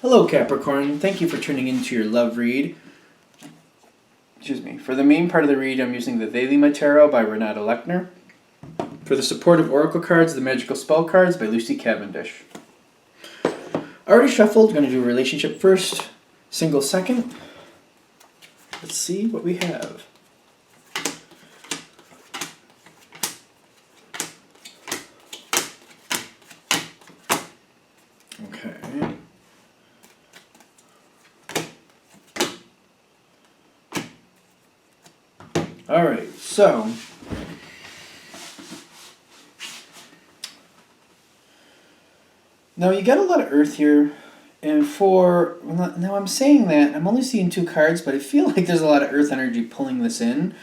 Hello, Capricorn. Thank you for tuning into your love read. Excuse me. For the main part of the read, I'm using the Thelema Tarot by Renata Lechner. For the supportive oracle cards, the magical spell cards by Lucy Cavendish. Already shuffled. Going to do a relationship first, single second. Let's see what we have. Okay. Alright, so now you got a lot of earth here, and now I'm saying that, I'm only seeing 2 cards, but I feel like there's a lot of earth energy pulling this in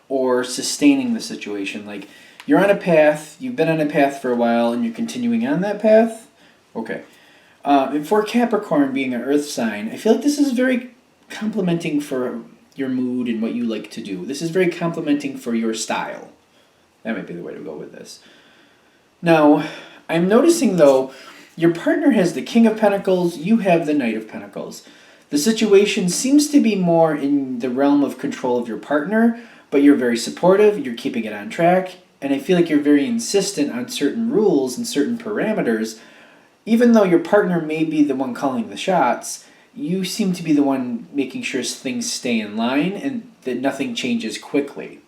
or sustaining the situation. Like, you're on a path, you've been on a path for a while, and you're continuing on that path. Okay. And for Capricorn being an earth sign, I feel like this is very complimenting for your mood and what you like to do. This is very complimenting for your style. That might be the way to go with this. Now, I'm noticing though, your partner has the King of Pentacles, you have the Knight of Pentacles. The situation seems to be more in the realm of control of your partner, but you're very supportive, you're keeping it on track, and I feel like you're very insistent on certain rules and certain parameters. Even though your partner may be the one calling the shots, you seem to be the one making sure things stay in line and that nothing changes quickly.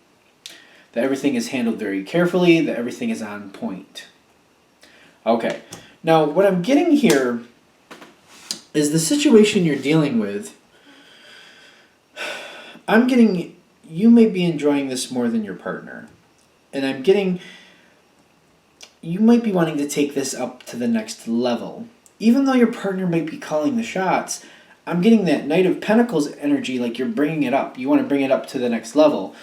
That everything is handled very carefully, that everything is on point. Okay, now what I'm getting here is the situation you're dealing with. I'm getting, you may be enjoying this more than your partner. And I'm getting, you might be wanting to take this up to the next level. Even though your partner might be calling the shots, I'm getting that Knight of Pentacles energy, like you're bringing it up. You want to bring it up to the next level.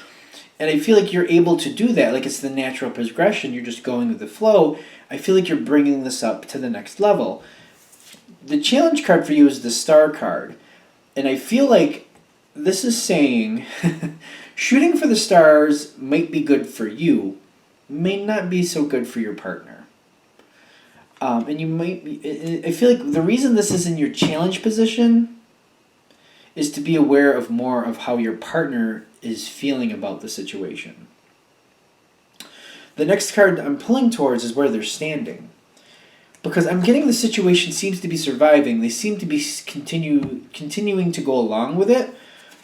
And I feel like you're able to do that. Like it's the natural progression. You're just going with the flow. I feel like you're bringing this up to the next level. The challenge card for you is the Star card. And I feel like this is saying shooting for the stars might be good for you, may not be so good for your partner. And you might be, I feel like the reason this is in your challenge position is to be aware of more of how your partner is feeling about the situation. The next card I'm pulling towards is where they're standing. Because I'm getting the situation seems to be surviving. They seem to be continuing to go along with it.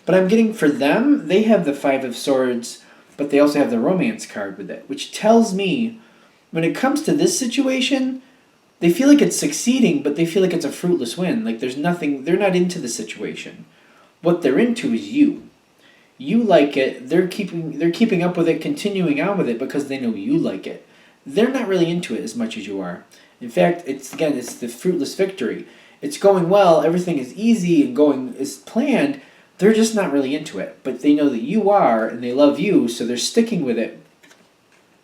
But I'm getting for them, they have the Five of Swords, but they also have the Romance card with it. Which tells me, when it comes to this situation, they feel like it's succeeding, but they feel like it's a fruitless win. Like there's nothing, they're not into the situation. What they're into is you. You like it, they're keeping up with it, continuing on with it because they know you like it. They're not really into it as much as you are. In fact, it's the fruitless victory. It's going well, everything is easy and going as planned. They're just not really into it, but they know that you are and they love you, so they're sticking with it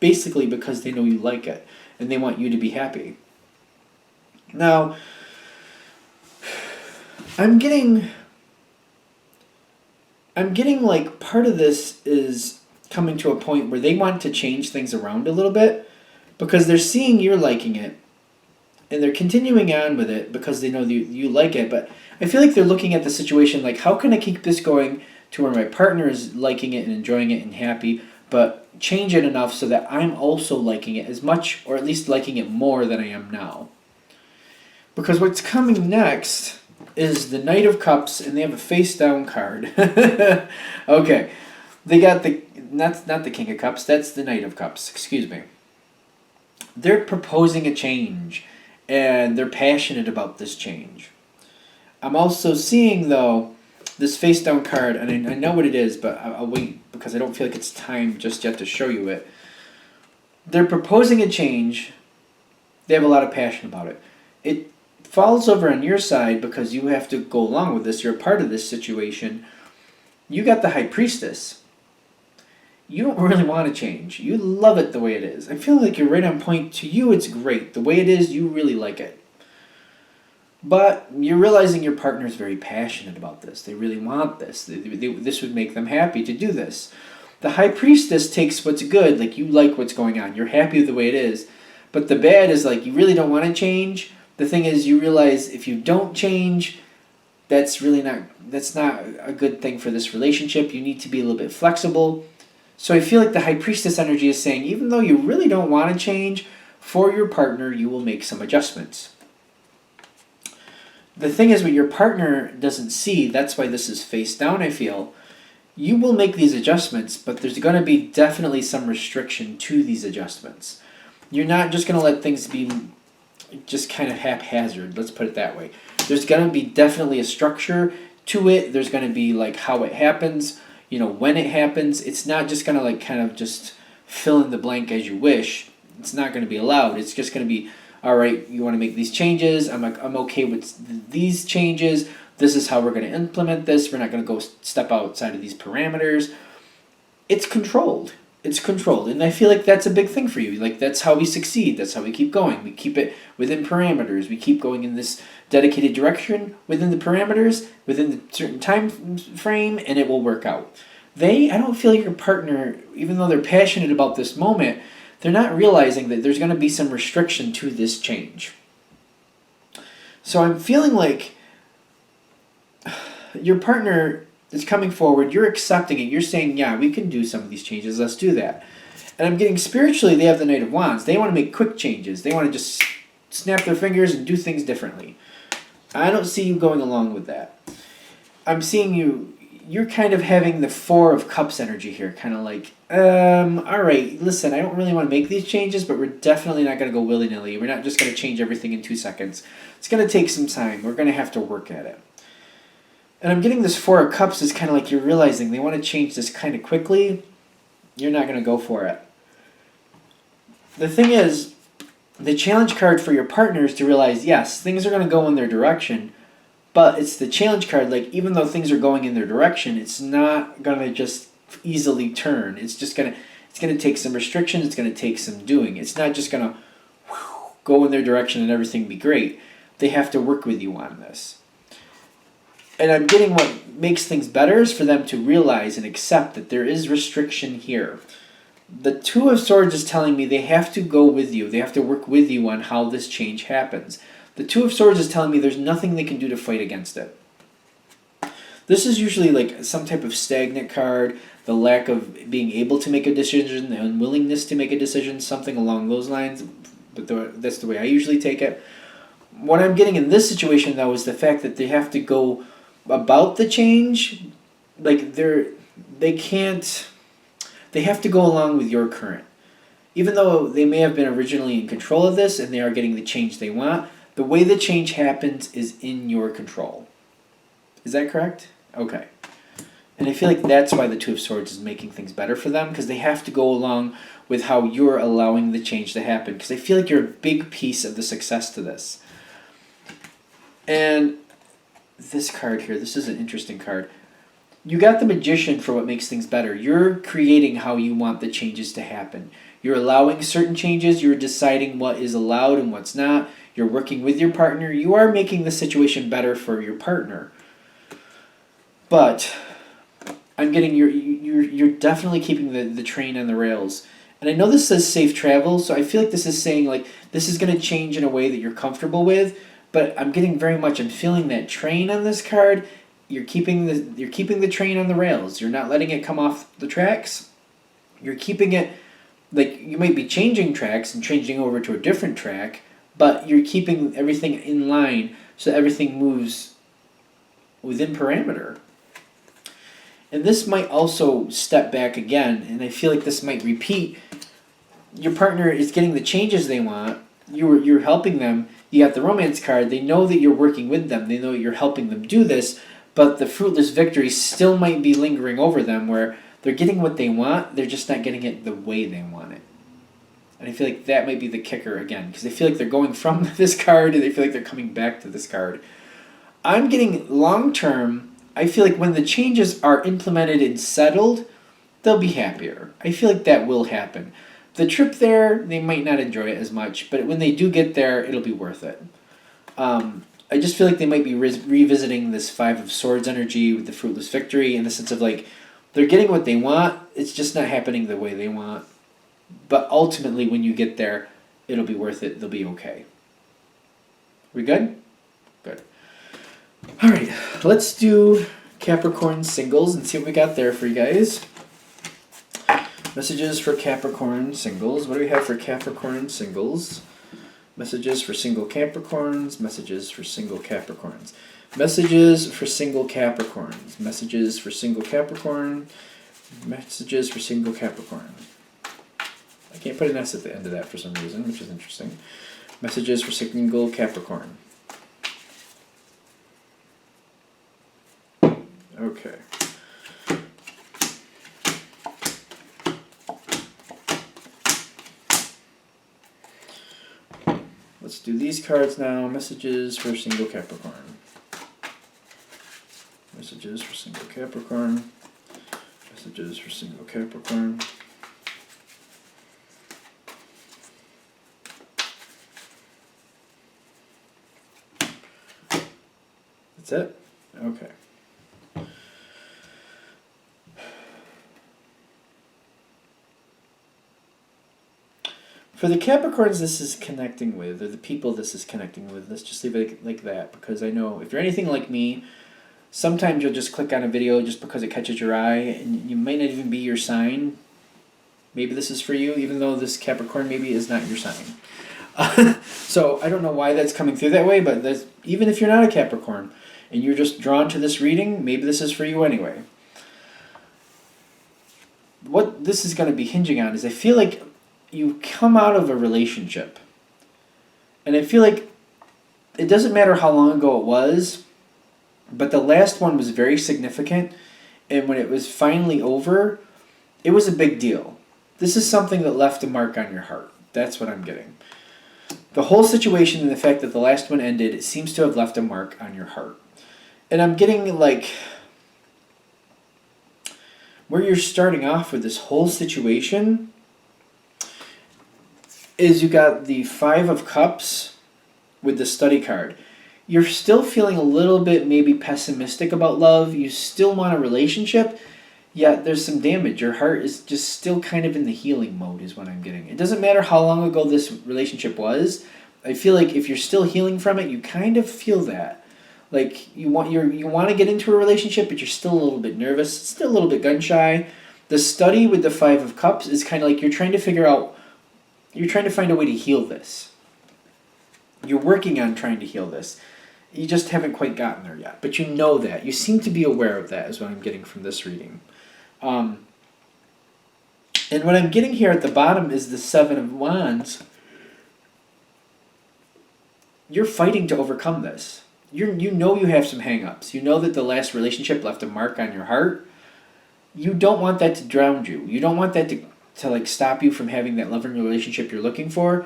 basically because they know you like it and they want you to be happy. Now, I'm getting like part of this is coming to a point where they want to change things around a little bit because they're seeing you're liking it and they're continuing on with it because they know you like it. But I feel like they're looking at the situation like, how can I keep this going to where my partner is liking it and enjoying it and happy, but change it enough so that I'm also liking it as much or at least liking it more than I am now. Because what's coming next is the Knight of Cups, and they have a face-down card. Okay, they got not the King of Cups, that's the Knight of Cups, excuse me. They're proposing a change, and they're passionate about this change. I'm also seeing, though, this face-down card, and I know what it is, but I'll wait because I don't feel like it's time just yet to show you it. They're proposing a change. They have a lot of passion about it. It falls over on your side because you have to go along with this. You're a part of this situation. You got the High Priestess. You don't really want to change. You love it the way it is. I feel like you're right on point. To you, it's great. The way it is, you really like it. But you're realizing your partner is very passionate about this. They really want this. This would make them happy to do this. The High Priestess takes what's good. Like, you like what's going on. You're happy with the way it is. But the bad is, like, you really don't want to change. The thing is, you realize if you don't change, that's not a good thing for this relationship. You need to be a little bit flexible. So I feel like the High Priestess energy is saying, even though you really don't want to change, for your partner, you will make some adjustments. The thing is, what your partner doesn't see, that's why this is face down, I feel, you will make these adjustments, but there's going to be definitely some restriction to these adjustments. You're not just going to let things be just kind of haphazard, let's put it that way. There's going to be definitely a structure to it. There's going to be like how it happens, when it happens. It's not just going to like kind of just fill in the blank as you wish. It's not going to be allowed. It's just going to be, all right, you want to make these changes. I'm okay with these changes. This is how we're going to implement this. We're not going to go step outside of these parameters. It's controlled. It's controlled. And I feel like that's a big thing for you. Like, that's how we succeed. That's how we keep going. We keep it within parameters. We keep going in this dedicated direction within the parameters, within the certain time frame, and it will work out. I don't feel like your partner, even though they're passionate about this moment, they're not realizing that there's going to be some restriction to this change. So I'm feeling like your partner is coming forward, you're accepting it, you're saying, yeah, we can do some of these changes, let's do that. And I'm getting spiritually, they have the Knight of Wands. They want to make quick changes. They want to just snap their fingers and do things differently. I don't see you going along with that. I'm seeing you're kind of having the Four of Cups energy here, kind of like, all right, listen, I don't really want to make these changes, but we're definitely not going to go willy-nilly. We're not just going to change everything in 2 seconds. It's going to take some time. We're going to have to work at it. And I'm getting this Four of Cups is kind of like you're realizing they want to change this kind of quickly. You're not going to go for it. The thing is, the challenge card for your partner is to realize, yes, things are going to go in their direction, but it's the challenge card, like, even though things are going in their direction, it's not going to just easily turn. It's going to take some restriction. It's going to take some doing. It's not just going to go in their direction and everything be great. They have to work with you on this. And I'm getting what makes things better is for them to realize and accept that there is restriction here. The Two of Swords is telling me they have to go with you. They have to work with you on how this change happens. The Two of Swords is telling me there's nothing they can do to fight against it. This is usually like some type of stagnant card, the lack of being able to make a decision, the unwillingness to make a decision, something along those lines. But that's the way I usually take it. What I'm getting in this situation, though, is the fact that they have to go about the change, like they have to go along with your current. Even though they may have been originally in control of this and they are getting the change they want, the way the change happens is in your control. Is that correct? Okay. And I feel like that's why the Two of Swords is making things better for them, because they have to go along with how you're allowing the change to happen, because I feel like you're a big piece of the success to this. And this card here, this is an interesting card. You got the Magician for what makes things better. You're creating how you want the changes to happen. You're allowing certain changes. You're deciding what is allowed and what's not. You're working with your partner. You are making the situation better for your partner. But I'm getting you're definitely keeping the train on the rails. And I know this says safe travel, so I feel like this is saying like this is going to change in a way that you're comfortable with. But I'm feeling that train on this card. You're keeping the train on the rails. You're not letting it come off the tracks. You're keeping it, like, you might be changing tracks and changing over to a different track, but you're keeping everything in line so everything moves within parameter. And this might also step back again, and I feel like this might repeat. Your partner is getting the changes they want. You're helping them. You got the Romance card. They know that you're working with them. They know you're helping them do this, but the fruitless victory still might be lingering over them where they're getting what they want, they're just not getting it the way they want it. And I feel like that might be the kicker again, because they feel like they're going from this card and they feel like they're coming back to this card. I'm getting long-term, I feel like when the changes are implemented and settled, they'll be happier. I feel like that will happen. The trip there, they might not enjoy it as much, but when they do get there, it'll be worth it. I just feel like they might be revisiting this Five of Swords energy with the fruitless victory in the sense of like, they're getting what they want, it's just not happening the way they want. But ultimately, when you get there, it'll be worth it, they'll be okay. We good? Good. All right, let's do Capricorn singles and see what we got there for you guys. Messages for Capricorn singles. What do we have for Capricorn singles? Messages for single Capricorns. Messages for single Capricorns. Messages for single Capricorns. Messages for single Capricorn. Messages for single Capricorn. I can't put an S at the end of that for some reason, which is interesting. Messages for single Capricorn. Okay. Let's do these cards now. Messages for single Capricorn. Messages for single Capricorn. Messages for single Capricorn. That's it? Okay. For the Capricorns this is connecting with, or the people this is connecting with, let's just leave it like that, because I know if you're anything like me, sometimes you'll just click on a video just because it catches your eye, and you might not even be your sign. Maybe this is for you, even though this Capricorn maybe is not your sign. So I don't know why that's coming through that way, but even if you're not a Capricorn, and you're just drawn to this reading, maybe this is for you anyway. What this is going to be hinging on is I feel like you come out of a relationship, and I feel like it doesn't matter how long ago it was, but the last one was very significant, and when it was finally over, it was a big deal. This is something that left a mark on your heart. That's what I'm getting. The whole situation and the fact that the last one ended, it seems to have left a mark on your heart. And I'm getting like where you're starting off with this whole situation is you got the Five of Cups with the Study card. You're still feeling a little bit maybe pessimistic about love. You still want a relationship, yet there's some damage. Your heart is just still kind of in the healing mode is what I'm getting. It doesn't matter how long ago this relationship was. I feel like if you're still healing from it, you kind of feel that. Like you want to get into a relationship, but you're still a little bit nervous, still a little bit gun shy. The Study with the Five of Cups is kind of like you're trying to find a way to heal this. You're working on trying to heal this. You just haven't quite gotten there yet. But you know that. You seem to be aware of that is what I'm getting from this reading. And what I'm getting here at the bottom is the Seven of Wands. You're fighting to overcome this. You know you have some hang-ups. You know that the last relationship left a mark on your heart. You don't want that to drown you. You don't want that to like stop you from having that loving relationship you're looking for.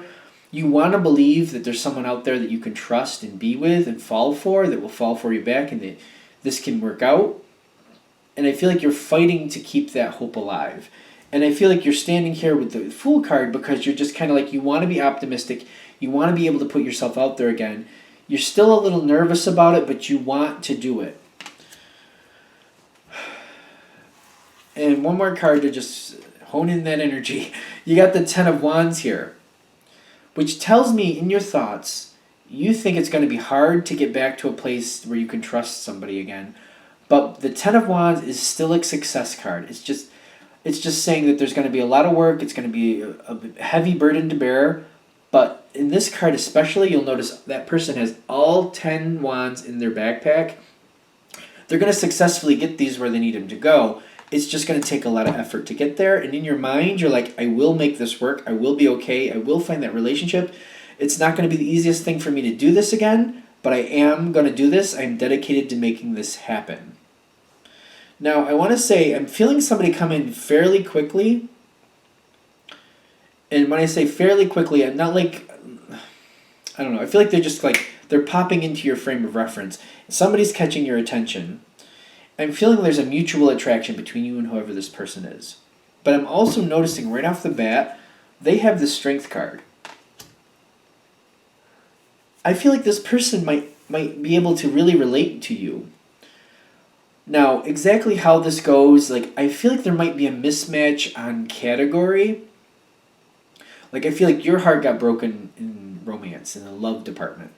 You want to believe that there's someone out there that you can trust and be with and fall for, that will fall for you back, and that this can work out. And I feel like you're fighting to keep that hope alive. And I feel like you're standing here with the Fool card because you're just kind of like, you want to be optimistic. You want to be able to put yourself out there again. You're still a little nervous about it, but you want to do it. And one more card to just hone in that energy. You got the Ten of Wands here, which tells me in your thoughts, you think it's going to be hard to get back to a place where you can trust somebody again. But the Ten of Wands is still a success card. It's just saying that there's going to be a lot of work. It's going to be a heavy burden to bear. But in this card especially, you'll notice that person has all 10 wands in their backpack. They're going to successfully get these where they need them to go. It's just going to take a lot of effort to get there. And in your mind, you're like, I will make this work. I will be okay. I will find that relationship. It's not going to be the easiest thing for me to do this again, but I am going to do this. I'm dedicated to making this happen. Now, I want to say I'm feeling somebody come in fairly quickly. And when I say fairly quickly, I'm not like, I don't know. I feel like they're just like, they're popping into your frame of reference. Somebody's catching your attention. I'm feeling there's a mutual attraction between you and whoever this person is. But I'm also noticing right off the bat, they have the Strength card. I feel like this person might be able to really relate to you. Now, exactly how this goes, like I feel like there might be a mismatch on category. Like I feel like your heart got broken in romance, in the love department.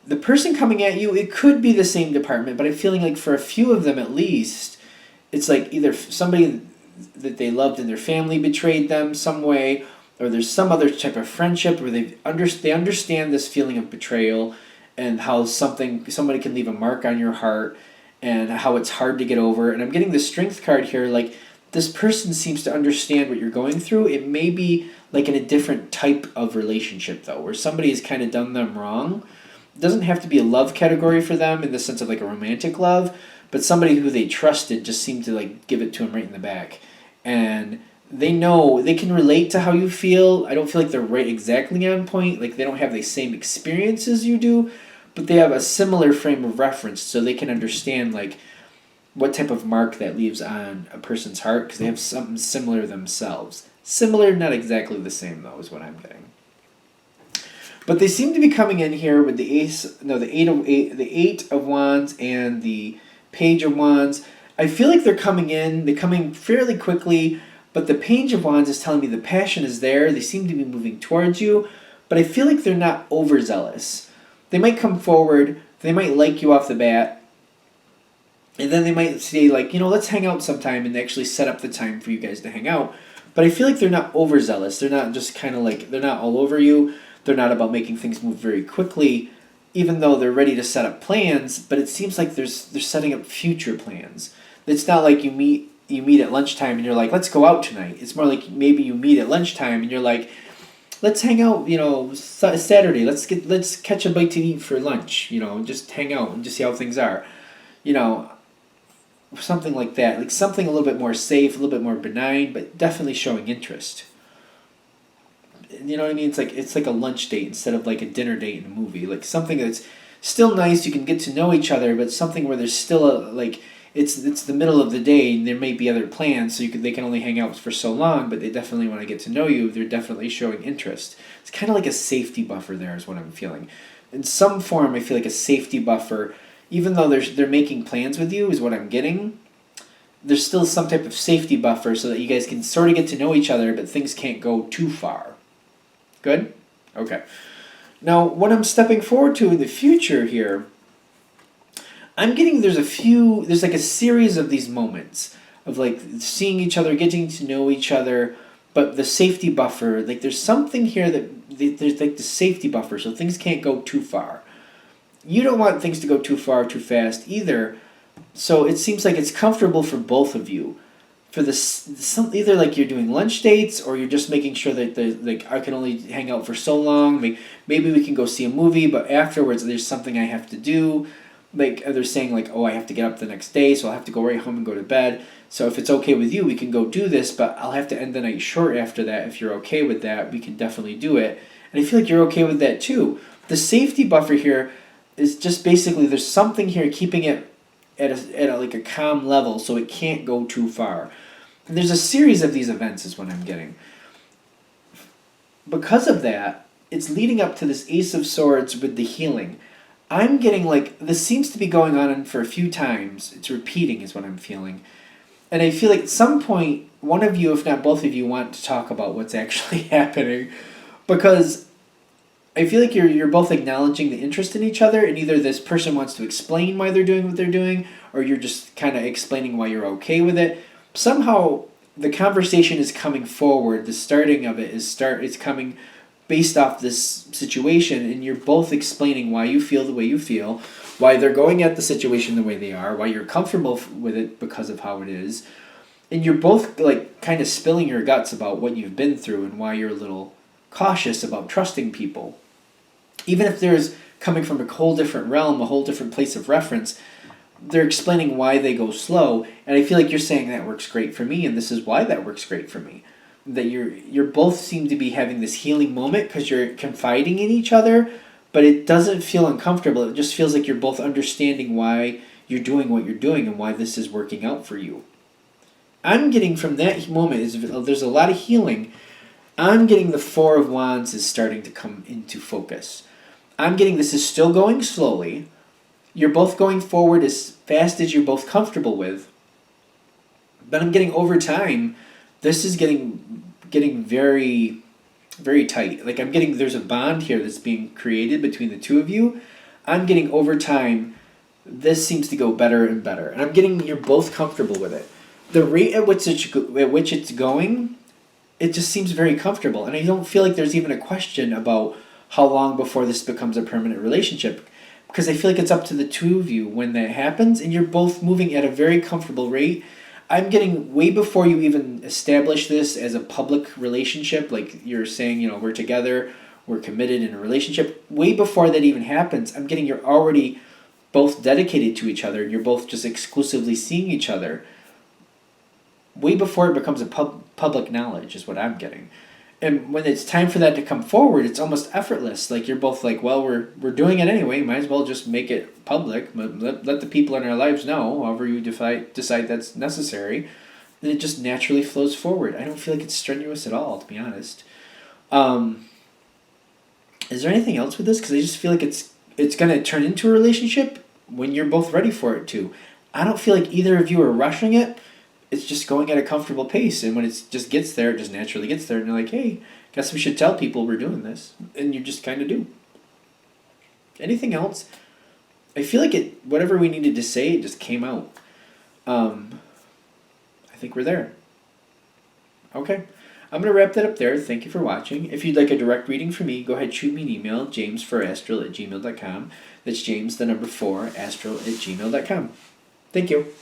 the person coming at you, it could be the same department, but I'm feeling like for a few of them at least, it's like either somebody that they loved in their family betrayed them some way, or there's some other type of friendship where they understand this feeling of betrayal and how somebody can leave a mark on your heart and how it's hard to get over. And I'm getting the strength card here, like this person seems to understand what you're going through. It may be like in a different type of relationship though, where somebody has kind of done them wrong. It doesn't have to be a love category for them in the sense of like a romantic love, but somebody who they trusted just seemed to like give it to them right in the back. And they know, they can relate to how you feel. I don't feel like they're right exactly on point. Like they don't have the same experiences you do, but they have a similar frame of reference so they can understand like what type of mark that leaves on a person's heart because they have something similar themselves. Similar, not exactly the same though, is what I'm getting. But they seem to be coming in here with the eight of wands and the page of wands. I feel like they're coming fairly quickly, but the page of wands is telling me the passion is there. They seem to be moving towards you, but I feel like they're not overzealous. They might come forward, they might like you off the bat, and then they might say like, let's hang out sometime and actually set up the time for you guys to hang out. But I feel like they're not overzealous. They're not just kind of like, they're not all over you. They're not about making things move very quickly, even though they're ready to set up plans, but it seems like they're setting up future plans. It's not like you meet at lunchtime and you're like, let's go out tonight. It's more like maybe you meet at lunchtime and you're like, let's hang out, Saturday. Let's catch a bite to eat for lunch, just hang out and just see how things are. Something like that. Like something a little bit more safe, a little bit more benign, but definitely showing interest. You know what I mean? It's like a lunch date instead of like a dinner date in a movie. Like something that's still nice. You can get to know each other, but something where there's still it's the middle of the day and there may be other plans, so they can only hang out for so long. But they definitely want to get to know you. They're definitely showing interest. It's kind of like a safety buffer. There is what I'm feeling. In some form, I feel like a safety buffer, even though they're making plans with you, is what I'm getting. There's still some type of safety buffer so that you guys can sort of get to know each other, but things can't go too far. Good? Okay. Now, what I'm stepping forward to in the future here, I'm getting there's like a series of these moments of like seeing each other, getting to know each other, but the safety buffer, like there's something here there's like the safety buffer so things can't go too far. You don't want things to go too far, too fast either, so it seems like it's comfortable for both of you. For either like you're doing lunch dates or you're just making sure that I can only hang out for so long. Maybe we can go see a movie, but afterwards there's something I have to do. Like they're saying like, oh, I have to get up the next day, so I'll have to go right home and go to bed. So if it's okay with you, we can go do this, but I'll have to end the night short after that. If you're okay with that, we can definitely do it. And I feel like you're okay with that too. The safety buffer here is just basically there's something here keeping it at a calm level so it can't go too far. And there's a series of these events is what I'm getting. Because of that, it's leading up to this Ace of Swords with the healing. I'm getting like, this seems to be going on for a few times. It's repeating is what I'm feeling. And I feel like at some point, one of you, if not both of you, want to talk about what's actually happening. Because I feel like you're both acknowledging the interest in each other, and either this person wants to explain why they're doing what they're doing, or you're just kind of explaining why you're okay with it. Somehow the conversation is coming forward. The starting of it is coming based off this situation, and you're both explaining why you feel the way you feel, why they're going at the situation the way they are, why you're comfortable with it because of how it is, and you're both like kind of spilling your guts about what you've been through and why you're a little cautious about trusting people. Even if there's coming from a whole different realm, a whole different place of reference, they're explaining why they go slow, and I feel like you're saying that works great for me, and this is why that works great for me. That you're both seem to be having this healing moment because you're confiding in each other, but it doesn't feel uncomfortable. It just feels like you're both understanding why you're doing what you're doing and why this is working out for you. I'm getting from that moment is there's a lot of healing. I'm getting the Four of Wands is starting to come into focus. I'm getting this is still going slowly. You're both going forward as fast as you're both comfortable with. But I'm getting over time, this is getting very, very tight. Like I'm getting, there's a bond here that's being created between the two of you. I'm getting over time, this seems to go better and better. And I'm getting you're both comfortable with it. The rate at which it's going, it just seems very comfortable. And I don't feel like there's even a question about how long before this becomes a permanent relationship. Because I feel like it's up to the two of you when that happens, and you're both moving at a very comfortable rate. I'm getting way before you even establish this as a public relationship, like you're saying, we're together, we're committed in a relationship. Way before that even happens, I'm getting you're already both dedicated to each other, and you're both just exclusively seeing each other. Way before it becomes a public knowledge is what I'm getting. And when it's time for that to come forward, it's almost effortless. Like you're both like, well, we're doing it anyway. Might as well just make it public. Let the people in our lives know, however you decide that's necessary. And it just naturally flows forward. I don't feel like it's strenuous at all, to be honest. Is there anything else with this? Because I just feel like it's going to turn into a relationship when you're both ready for it to. I don't feel like either of you are rushing it. It's just going at a comfortable pace, and when it just gets there, it just naturally gets there, and you're like, hey, guess we should tell people we're doing this, and you just kind of do. Anything else? I feel like whatever we needed to say, it just came out. I think we're there. Okay. I'm going to wrap that up there. Thank you for watching. If you'd like a direct reading from me, go ahead, shoot me an email, jamesforastral@gmail.com. That's James, the number 4, astral@gmail.com. Thank you.